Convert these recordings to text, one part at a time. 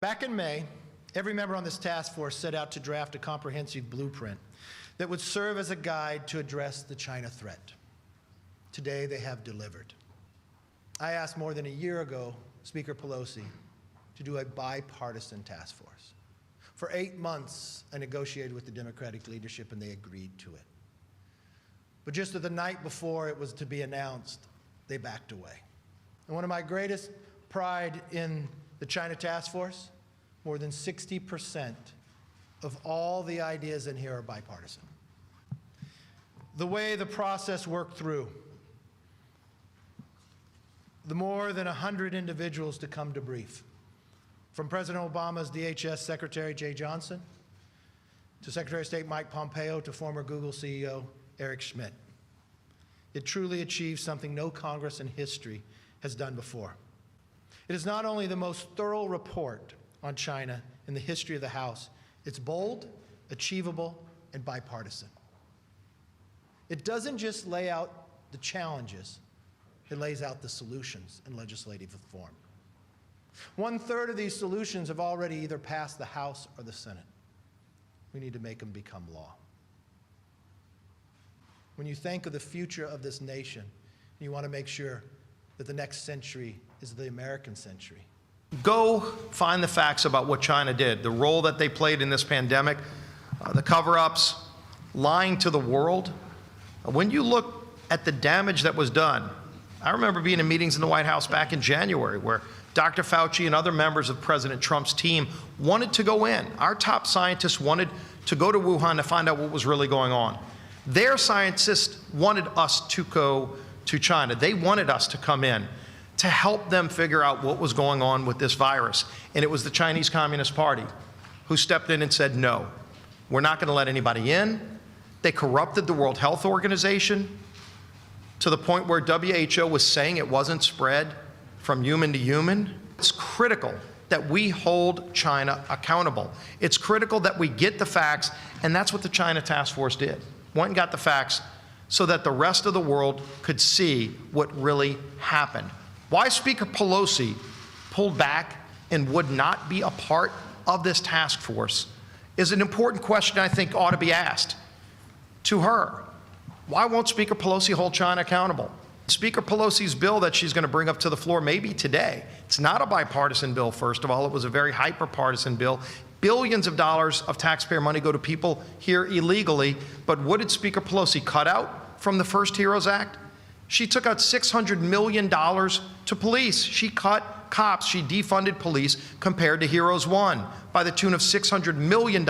Back in May, every member on this task force set out to draft a comprehensive blueprint that would serve as a guide to address the China threat. Today, they have delivered. I asked more than a year ago Speaker Pelosi to do a bipartisan task force. For 8 months, I negotiated with the Democratic leadership, and they agreed to it. But just the night before it was to be announced, they backed away. And one of my greatest pride in the China task force, more than 60% of all the ideas in here are bipartisan. The way the process worked through, the more than 100 individuals to come to brief, from President Obama's DHS Secretary Jay Johnson, to Secretary of State Mike Pompeo, to former Google CEO Eric Schmidt. It truly achieved something no Congress in history has done before. It is not only the most thorough report on China in the history of the House, it's bold, achievable, and bipartisan. It doesn't just lay out the challenges, it lays out the solutions in legislative form. 1/3 of these solutions have already either passed the House or the Senate. We need to make them become law. When you think of the future of this nation, you want to make sure that the next century is the American century. Go find the facts about what China did, the role that they played in this pandemic, the cover-ups, lying to the world. When you look at the damage that was done, I remember being in meetings in the White House back in January where Dr. Fauci and other members of President Trump's team wanted to go in. Our top scientists wanted to go to Wuhan to find out what was really going on. Their scientists wanted us to go to China. They wanted us to come in to help them figure out what was going on with this virus. And it was the Chinese Communist Party who stepped in and said, no, we're not going to let anybody in. They corrupted the World Health Organization to the point where WHO was saying it wasn't spread from human to human. It's critical that we hold China accountable. It's critical that we get the facts, and that's what the China Task Force did. Went and got the facts so that the rest of the world could see what really happened. Why Speaker Pelosi pulled back and would not be a part of this task force is an important question I think ought to be asked to her. Why won't Speaker Pelosi hold China accountable? Speaker Pelosi's bill that she's going to bring up to the floor maybe today, it's not a bipartisan bill, first of all. It was a very hyper-partisan bill. Billions of dollars of taxpayer money go to people here illegally. But what did Speaker Pelosi cut out from the First HEROES Act? She took out $600 million to police. She cut cops. She defunded police compared to HEROES 1 by the tune of $600 million,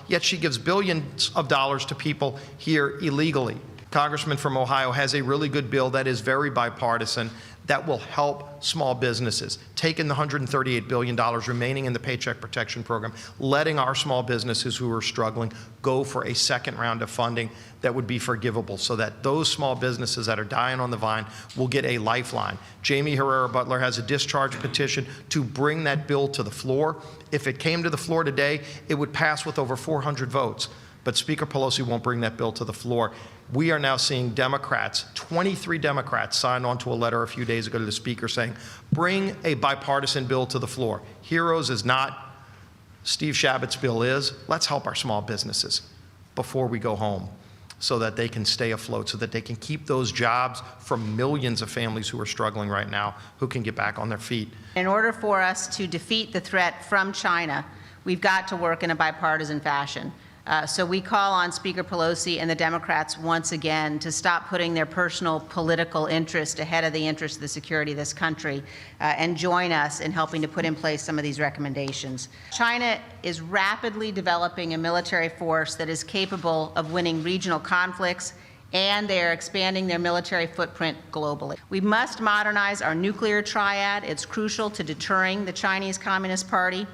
yet she gives billions of dollars to people here illegally. Congressman from Ohio has a really good bill that is very bipartisan that will help small businesses, taking the $138 billion remaining in the Paycheck Protection Program, letting our small businesses who are struggling go for a second round of funding that would be forgivable so that those small businesses that are dying on the vine will get a lifeline. Jamie Herrera Butler has a discharge petition to bring that bill to the floor. If it came to the floor today, it would pass with over 400 votes. But Speaker Pelosi won't bring that bill to the floor. We are now seeing Democrats, 23 Democrats signed on to a letter a few days ago to the Speaker saying, bring a bipartisan bill to the floor. HEROES is not, Steve Chabot's bill is. Let's help our small businesses before we go home so that they can stay afloat, so that they can keep those jobs from millions of families who are struggling right now, who can get back on their feet. In order for us to defeat the threat from China, we've got to work in a bipartisan fashion. So we call on Speaker Pelosi and the Democrats once again to stop putting their personal political interest ahead of the interest of the security of this country and join us in helping to put in place some of these recommendations. China is rapidly developing a military force that is capable of winning regional conflicts, and they are expanding their military footprint globally. We must modernize our nuclear triad. It's crucial to deterring the Chinese Communist Party.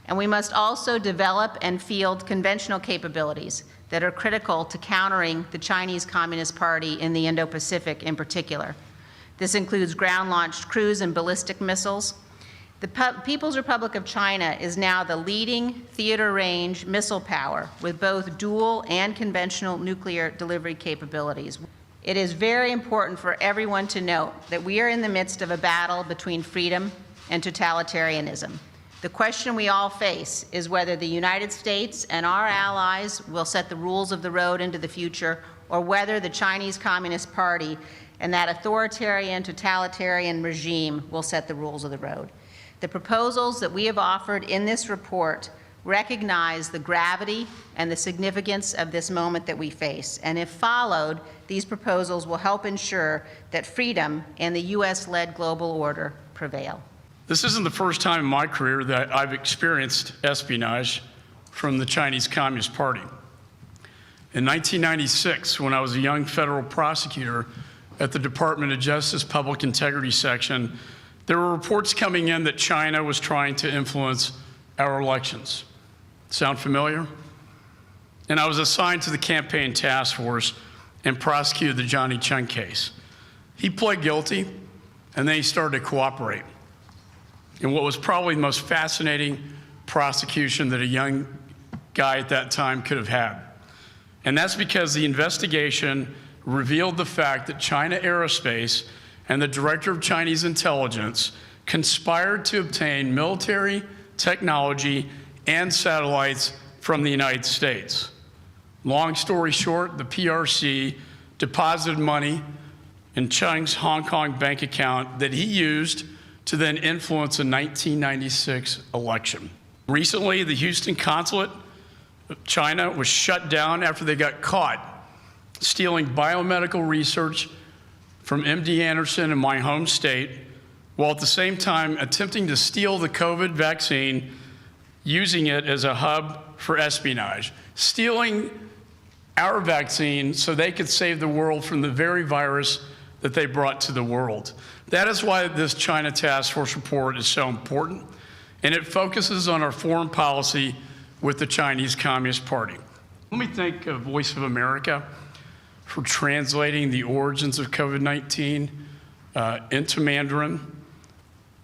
And we must also develop and field conventional capabilities that are critical to countering the Chinese Communist Party in the Indo-Pacific in particular. This includes ground-launched cruise and ballistic missiles. The People's Republic of China is now the leading theater-range missile power with both dual and conventional nuclear delivery capabilities. It is very important for everyone to note that we are in the midst of a battle between freedom and totalitarianism. The question we all face is whether the United States and our allies will set the rules of the road into the future, or whether the Chinese Communist Party and that authoritarian, totalitarian regime will set the rules of the road. The proposals that we have offered in this report recognize the gravity and the significance of this moment that we face, and if followed, these proposals will help ensure that freedom and the U.S.-led global order prevail. This isn't the first time in my career that I've experienced espionage from the Chinese Communist Party. In 1996, when I was a young federal prosecutor at the Department of Justice Public Integrity Section, there were reports coming in that China was trying to influence our elections. Sound familiar? And I was assigned to the campaign task force and prosecuted the Johnny Chung case. He pled guilty, and then he started to cooperate in what was probably the most fascinating prosecution that a young guy at that time could have had. And that's because the investigation revealed the fact that China Aerospace and the director of Chinese intelligence conspired to obtain military, technology, and satellites from the United States. Long story short, the PRC deposited money in Chung's Hong Kong bank account that he used to then influence the 1996 election. Recently, the Houston consulate of China was shut down after they got caught stealing biomedical research from MD Anderson in my home state, while at the same time attempting to steal the COVID vaccine, using it as a hub for espionage, stealing our vaccine so they could save the world from the very virus that they brought to the world. That is why this China Task Force report is so important, and it focuses on our foreign policy with the Chinese Communist Party. Let me thank Voice of America for translating the origins of COVID-19 into Mandarin,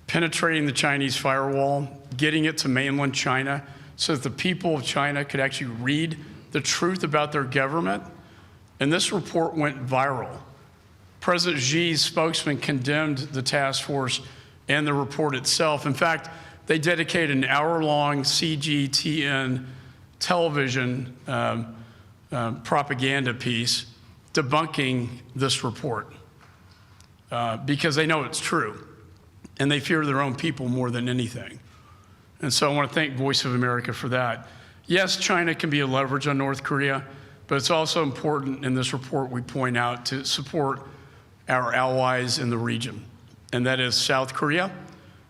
penetrating the Chinese firewall, getting it to mainland China so that the people of China could actually read the truth about their government. And this report went viral. President Xi's spokesman condemned the task force and the report itself. In fact, they dedicated an hour-long CGTN television propaganda piece debunking this report because they know it's true and they fear their own people more than anything. And so I want to thank Voice of America for that. Yes, China can be a leverage on North Korea, but it's also important in this report we point out to support our allies in the region, and that is South Korea,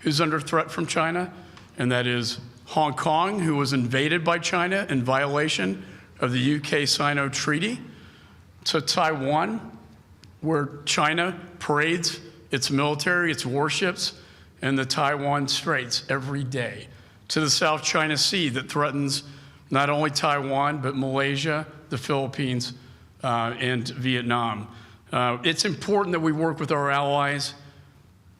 who's under threat from China, and that is Hong Kong, who was invaded by China in violation of the UK-Sino Treaty, to Taiwan, where China parades its military, its warships, in the Taiwan Straits every day, to the South China Sea that threatens not only Taiwan, but Malaysia, the Philippines, and Vietnam. It's important that we work with our allies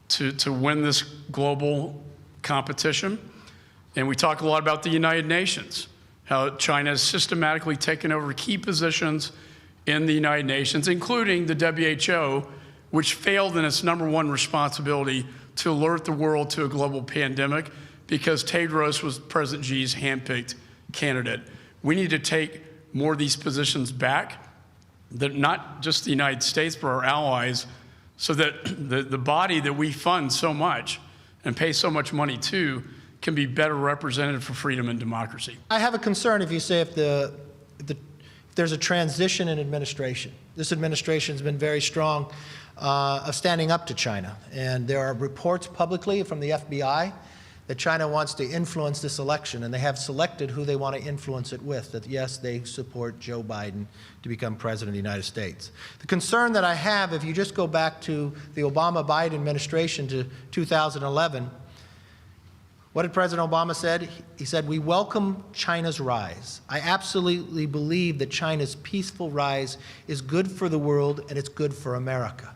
to win this global competition. And we talk a lot about the United Nations, how China has systematically taken over key positions in the United Nations, including the WHO, which failed in its #1 responsibility to alert the world to a global pandemic because Tedros was President Xi's handpicked candidate. We need to take more of these positions back, that not just the United States, but our allies, so that the body that we fund so much and pay so much money to can be better represented for freedom and democracy. I have a concern if you say if there's a transition in administration. This administration has been very strong of standing up to China. And there are reports publicly from the FBI that China wants to influence this election, and they have selected who they want to influence it with, that yes, they support Joe Biden to become president of the United States. The concern that I have, if you just go back to the Obama-Biden administration to 2011, what did President Obama said? He said, "We welcome China's rise. I absolutely believe that China's peaceful rise is good for the world and it's good for America."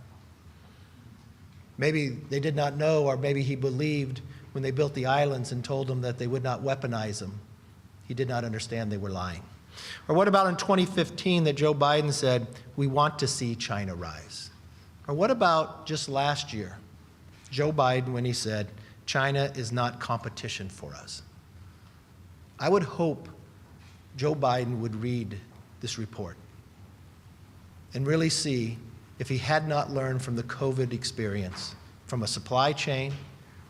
Maybe they did not know, or maybe he believed when they built the islands and told them that they would not weaponize them. He did not understand they were lying. Or what about in 2015 that Joe Biden said, "We want to see China rise"? Or what about just last year, Joe Biden when he said, China is not competition for us. I would hope Joe Biden would read this report and really see if he had not learned from the COVID experience, from a supply chain,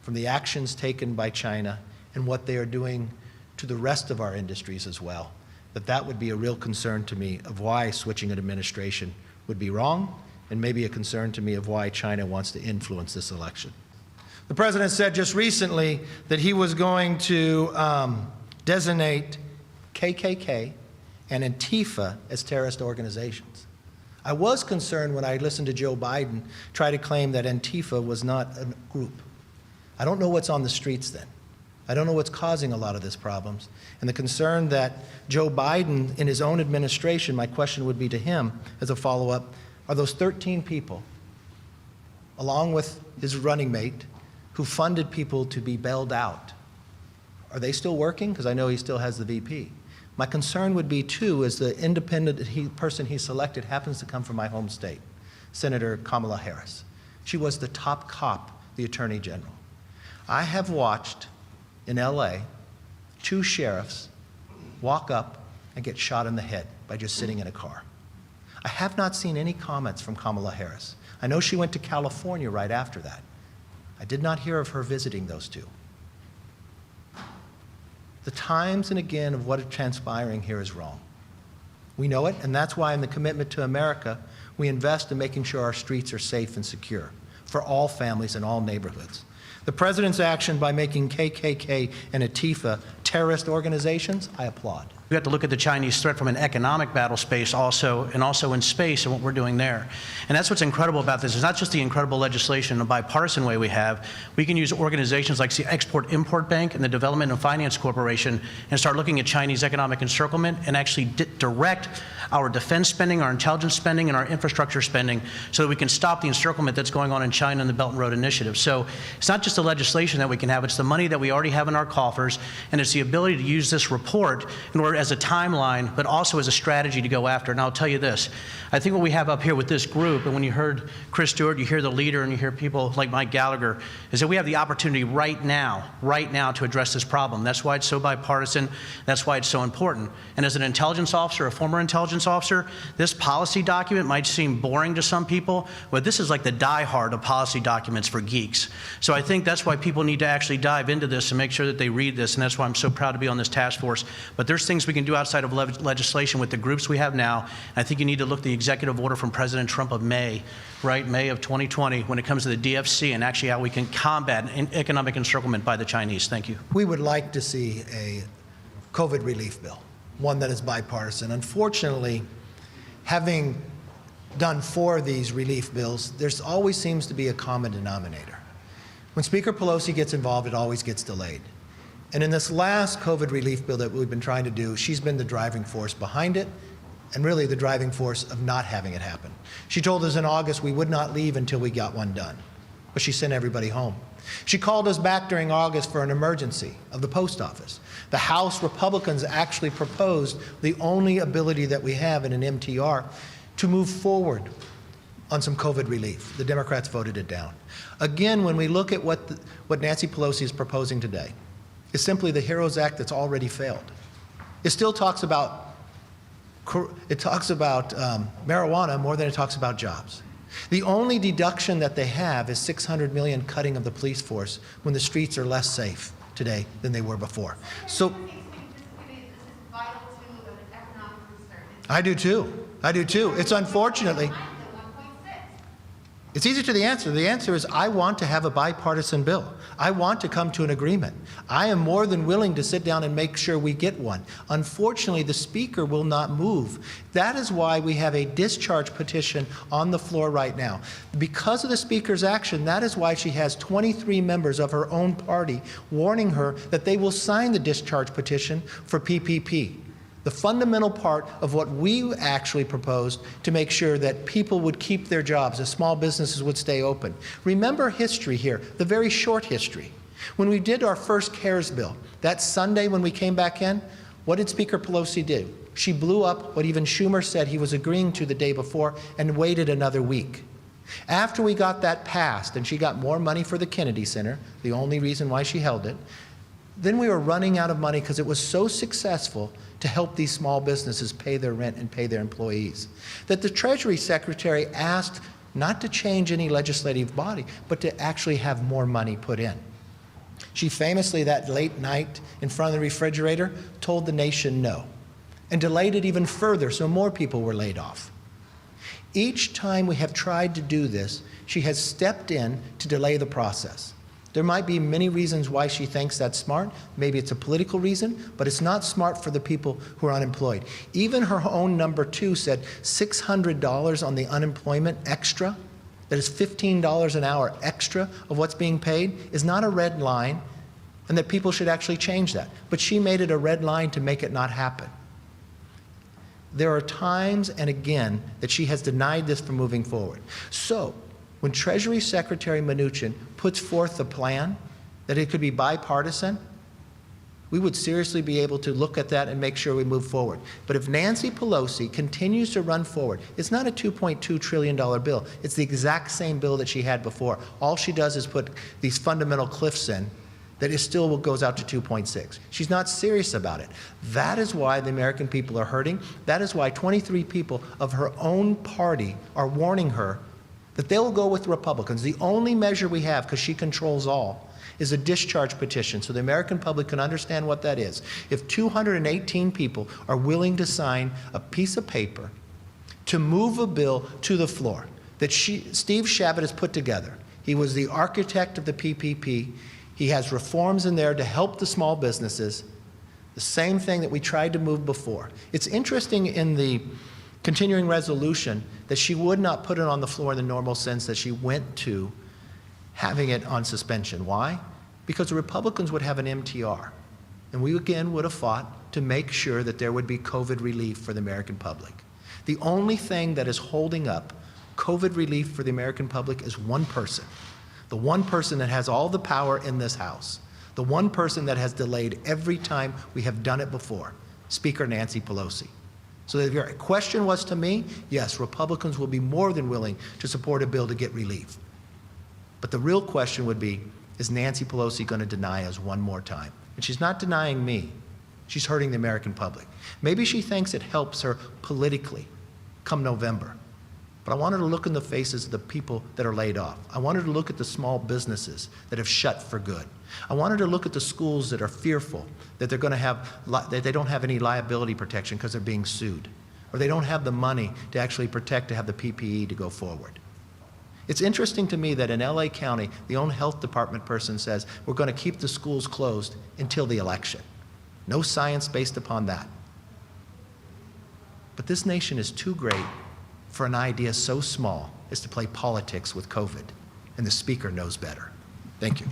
from the actions taken by China, and what they are doing to the rest of our industries as well, that would be a real concern to me of why switching an administration would be wrong, and maybe a concern to me of why China wants to influence this election. The president said just recently that he was going to designate KKK and Antifa as terrorist organizations. I was concerned when I listened to Joe Biden try to claim that Antifa was not a group. I don't know what's on the streets then. I don't know what's causing a lot of these problems. And the concern that Joe Biden, in his own administration, my question would be to him as a follow-up, are those 13 people, along with his running mate, who funded people to be bailed out, are they still working? Because I know he still has the VP. My concern would be, too, is the independent person he selected happens to come from my home state, Senator Kamala Harris. She was the top cop, the Attorney General. I have watched in LA 2 sheriffs walk up and get shot in the head by just sitting in a car. I have not seen any comments from Kamala Harris. I know she went to California right after that. I did not hear of her visiting those 2. The times and again of what is transpiring here is wrong. We know it, and that's why in the Commitment to America, we invest in making sure our streets are safe and secure for all families and all neighborhoods. The president's action by making KKK and Antifa terrorist organizations, I applaud. We have to look at the Chinese threat from an economic battle space also, and also in space and what we're doing there. And that's what's incredible about this. It's not just the incredible legislation in a bipartisan way we have. We can use organizations like the Export-Import Bank and the Development and Finance Corporation and start looking at Chinese economic encirclement and actually direct our defense spending, our intelligence spending, and our infrastructure spending so that we can stop the encirclement that's going on in China and the Belt and Road Initiative. So it's not just the legislation that we can have, it's the money that we already have in our coffers, and it's the ability to use this report in order as a timeline, but also as a strategy to go after. And I'll tell you this, I think what we have up here with this group, and when you heard Chris Stewart, you hear the leader, and you hear people like Mike Gallagher, is that we have the opportunity right now to address this problem. That's why it's so bipartisan. That's why it's so important. And as an intelligence officer, a former intelligence officer, this policy document might seem boring to some people, but this is like the diehard of policy documents for geeks. So I think that's why people need to actually dive into this and make sure that they read this, and that's why I'm so proud to be on this task force. But there's things we can do outside of legislation with the groups we have now. And I think you need to look at the executive order from President Trump of May, right, May of 2020, when it comes to the DFC and actually how we can combat economic encirclement by the Chinese. Thank you. We would like to see a COVID relief bill, one that is bipartisan. Unfortunately, having done 4 of these relief bills, there's always seems to be a common denominator. When Speaker Pelosi gets involved, it always gets delayed. And in this last COVID relief bill that we've been trying to do, she's been the driving force behind it, and really the driving force of not having it happen. She told us in August we would not leave until we got one done, but she sent everybody home. She called us back during August for an emergency of the post office. The House Republicans actually proposed the only ability that we have in an MTR to move forward on some COVID relief. The Democrats voted it down. Again, when we look at what Nancy Pelosi is proposing today, it's simply the HEROES Act that's already failed. It still talks about marijuana more than it talks about jobs. The only deduction that they have is $600 million cutting of the police force when the streets are less safe today than they were before. So I do too. I do too. It's unfortunately. It's easy to answer. The answer is I want to have a bipartisan bill. I want to come to an agreement. I am more than willing to sit down and make sure we get one. Unfortunately, the Speaker will not move. That is why we have a discharge petition on the floor right now. Because of the Speaker's action, that is why she has 23 members of her own party warning her that they will sign the discharge petition for PPP. The fundamental part of what we actually proposed to make sure that people would keep their jobs, that small businesses would stay open. Remember history here, the very short history. When we did our first CARES bill, that Sunday when we came back in, what did Speaker Pelosi do? She blew up what even Schumer said he was agreeing to the day before and waited another week. After we got that passed and she got more money for the Kennedy Center, the only reason why she held it, then we were running out of money because it was so successful to help these small businesses pay their rent and pay their employees, that the Treasury Secretary asked not to change any legislative body, but to actually have more money put in. She famously, that late night in front of the refrigerator, told the nation no, and delayed it even further so more people were laid off. Each time we have tried to do this, she has stepped in to delay the process. There might be many reasons why she thinks that's smart. Maybe it's a political reason, but it's not smart for the people who are unemployed. Even her own number two said $600 on the unemployment extra, that is $15 an hour extra of what's being paid, is not a red line, and that people should actually change that. But she made it a red line to make it not happen. There are times and again that she has denied this from moving forward. So, when Treasury Secretary Mnuchin puts forth a plan that it could be bipartisan, we would seriously be able to look at that and make sure we move forward. But if Nancy Pelosi continues to run forward, it's not a $2.2 trillion bill. It's the exact same bill that she had before. All she does is put these fundamental cliffs in that it still goes out to 2.6. She's not serious about it. That is why the American people are hurting. That is why 23 people of her own party are warning her that they'll go with the Republicans. The only measure we have, because she controls all, is a discharge petition so the American public can understand what that is. If 218 people are willing to sign a piece of paper to move a bill to the floor that Steve Chabot has put together, he was the architect of the PPP, he has reforms in there to help the small businesses, the same thing that we tried to move before. It's interesting in the continuing resolution that she would not put it on the floor in the normal sense that she went to having it on suspension. Why? Because the Republicans would have an MTR. And we again would have fought to make sure that there would be COVID relief for the American public. The only thing that is holding up COVID relief for the American public is one person. The one person that has all the power in this House. The one person that has delayed every time we have done it before. Speaker Nancy Pelosi. So if your question was to me, yes, Republicans will be more than willing to support a bill to get relief. But the real question would be, is Nancy Pelosi going to deny us one more time? And she's not denying me. She's hurting the American public. Maybe she thinks it helps her politically come November. But I want her to look in the faces of the people that are laid off. I want her to look at the small businesses that have shut for good. I want her to look at the schools that are fearful that they're going to have, that they don't have any liability protection because they're being sued, or they don't have the money to actually protect to have the PPE to go forward. It's interesting to me that in LA County, the own health department person says we're going to keep the schools closed until the election. No science based upon that. But this nation is too great for an idea so small as to play politics with COVID, and the Speaker knows better. Thank you.